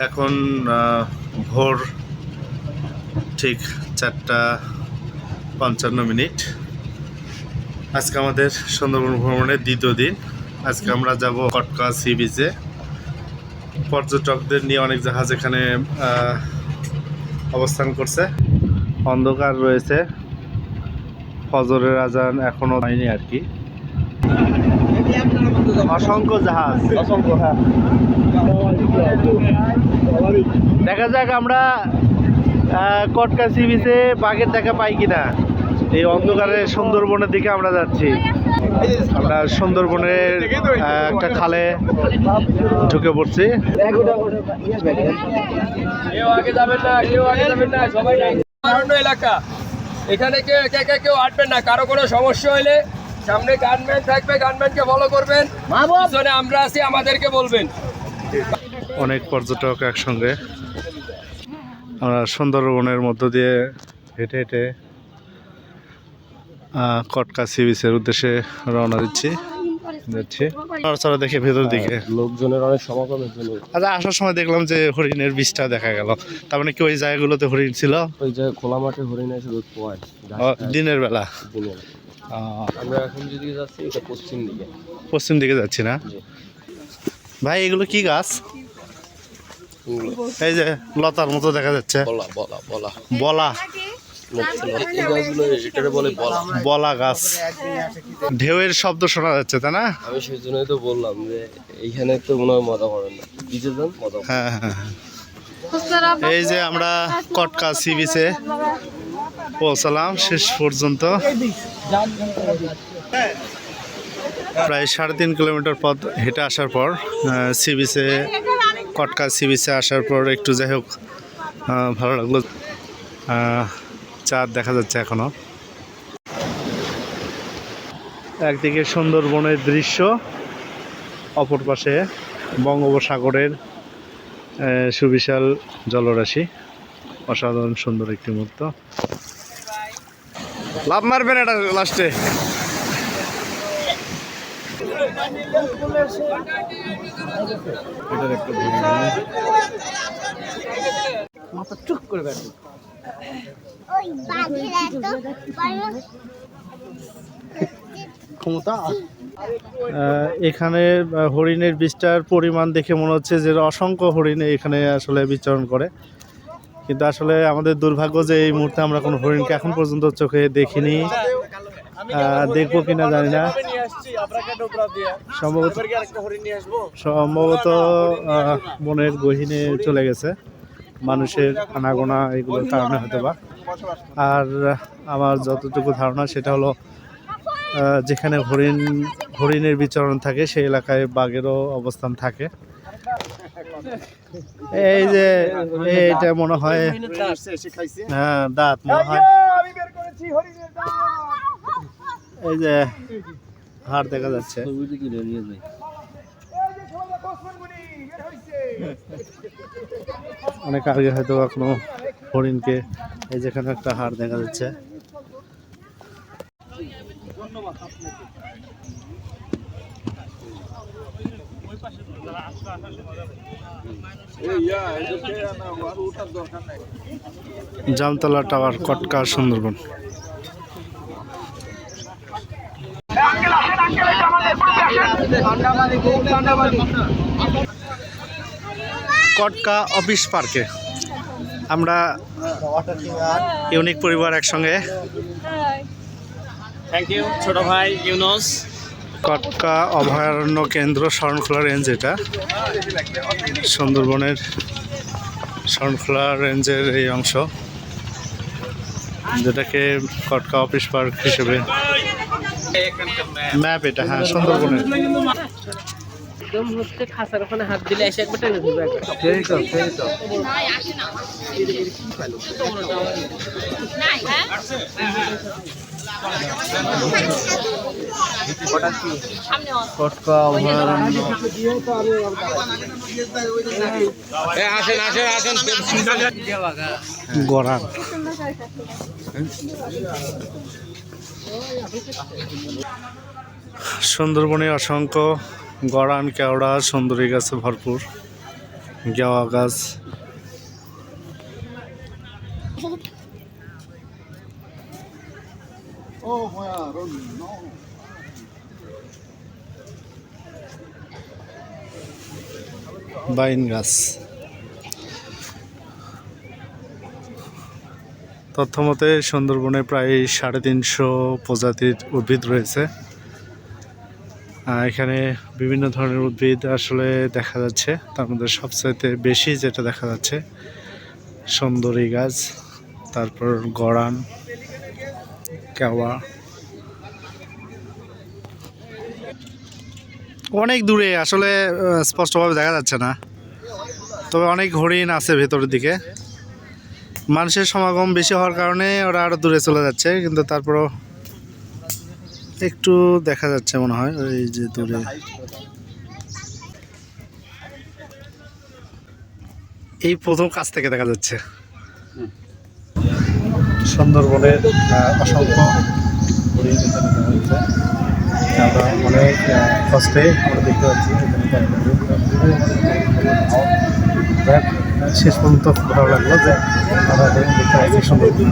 এখন ভোর ঠিক 4:55। আজকে আমাদের সুন্দরবন ভ্রমণের দ্বিতীয় দিন। আজকে আমরা যাব কটকা সি বিচে। পর্যটকদের নিয়ে অনেক জাহাজ এখানে অবস্থান করছে। অন্ধকার রয়েছে, ফজরের আজান এখনো হয়নি আর কি। অসংখ্য জাহাজ, অসংখ্য। হ্যাঁ, দেখা যাক আমরা কটকা সি বিচে বাঘের দেখা পাই কিনা। এই অন্ধকারে সুন্দরবনের দিকে আমরা যাচ্ছি। আমরা সুন্দরবনের একটা খালে ঢুকে পড়ছি। এলাকা এখানে কেউ আটবেন না। কারো কোনো সমস্যা হলে সামনে গানম্যান থাকবে, গানম্যানকে ফলো করবেন। পিছনে আমরা আছি, আমাদেরকে বলবেন। অনেক পর্যটক একসঙ্গে আমরা সুন্দরবনের মধ্য দিয়ে হেঁটে হেঁটে কটকা সি বিচের উদ্দেশ্যে রওনা দিচ্ছি। নড়াচড়া দেখে ভেতর দিকে লোকজনের অনেক সমাগমের জন্য। আচ্ছা, আসার সময় দেখলাম যে হরিণের বীজটা দেখা গেল। তার মানে কি ওই জায়গাগুলোতে হরিণ ছিল? ওই যে খোলা মাঠে হরিণ এসে দুধ পোয়ায় দিনের বেলা। আমরা এখন যদি যাচ্ছি এটা পশ্চিম দিকে যাচ্ছি না ভাই? এগুলো কি গাছ? এই যে লতার মতো দেখা যাচ্ছে। বলা বলা গাছ। ঢেউয়ের শব্দ শোনা যাচ্ছে, তাই না? আমি সেই জন্যই তো বললাম যে এইখানে তো মনে হয় মজা করেন না, বিচে যান মজা। হ্যাঁ হ্যাঁ, এই যে আমরা কটকা সি বিচে পৌঁছালাম শেষ পর্যন্ত। প্রায় 3.5 কিলোমিটার পথ হেঁটে আসার পর সি বিচে, কটকা সি বিচে আসার পর একটু যাই হোক ভালো লাগলো। চাঁদ দেখা যাচ্ছে এখনো। একদিকে সুন্দরবনের দৃশ্য, অপর পাশে বঙ্গোপসাগরের সুবিশাল জলরাশি। অসাধারণ সুন্দর একটি মুহূর্ত। লাভ মারবেন এটা লাস্টে। এটার একটা মাথা চুপ করে ব্যাঠো। এখানে হরিণের বীজটার পরিমাণ দেখে মনে হচ্ছে যে অসংখ্য হরিণ এখানে আসলে বিচরণ করে, কিন্তু আসলে আমাদের দুর্ভাগ্য যে এই মুহূর্তে আমরা কোনো হরিণকে এখন পর্যন্ত চোখে দেখিনি। দেখবো কিনা জানি না। সম্ভবত বনের গহীনে চলে গেছে, মানুষের আনাগোনা এগুলোর কারণে হয়তো বা। আর আমার যতটুকু ধারণা সেটা হলো যেখানে হরিণের বিচরণ থাকে সেই এলাকায় বাঘেরও অবস্থান থাকে। এই যে এইটা মনে হয়, হ্যাঁ দাঁত মনে হয়। এই যে হাড় দেখা যাচ্ছে। অনেক আগে হয়তো কোনো হরিণকে, এই যেখানে একটা হাড় দেখা যাচ্ছে। জামতলা টাওয়ার, কটকা সুন্দরবন। কটকা অফিস পার্কে আমরা ইউনিক পরিবার একসঙ্গে। থ্যাংক ইউ ছোট ভাই ইউনুস। কটকা অভয়ারণ্য কেন্দ্র, শরণখোলা রেঞ্জ। এটা সুন্দরবনের শরণখোলা রেঞ্জের এই অংশ, যেটাকে কটকা অফিস পার্ক হিসেবে ম্যাপ। এটা হ্যাঁ সুন্দরবনের। একদম হচ্ছে খাসার ওখানে হাত দিলে এসে একবার টেনে ধরবে একবার। কটকা অভয়ারণ্য। গড়ান। সুন্দরবনে অসংখ্য গড়ান, কেওড়া, সুন্দরী গাছে ভরপুর। গেওয়া গাছ, বাইন গাছ। তথ্যমতে সুন্দরবনে প্রায় 350 প্রজাতির উদ্ভিদ রয়েছে। এখানে বিভিন্ন ধরনের উদ্ভিদ আসলে দেখা যাচ্ছে, তার মধ্যে সবচাইতে বেশি যেটা দেখা যাচ্ছে সুন্দরী গাছ, তারপর গড়ান, কেওয়া। অনেক দূরে আসলে স্পষ্টভাবে দেখা যাচ্ছে না, তবে অনেক হরিণ আছে ভেতরের দিকে। মানুষের সমাগম বেশি হওয়ার কারণে ওরা আরো দূরে চলে যাচ্ছে, কিন্তু তারপরও একটু দেখা যাচ্ছে মনে হয় ওই যে দূরে। এই প্রথম কাছ থেকে দেখা যাচ্ছে সুন্দরবনের অসংখ্য হরিণ এখানে দেখা যাচ্ছে। আমরা অনেক কষ্টে আমরা দেখতে পাচ্ছি শেষ পর্যন্ত ভালো লাগলো যে আমরা দেখতে পাচ্ছি সুন্দরবন।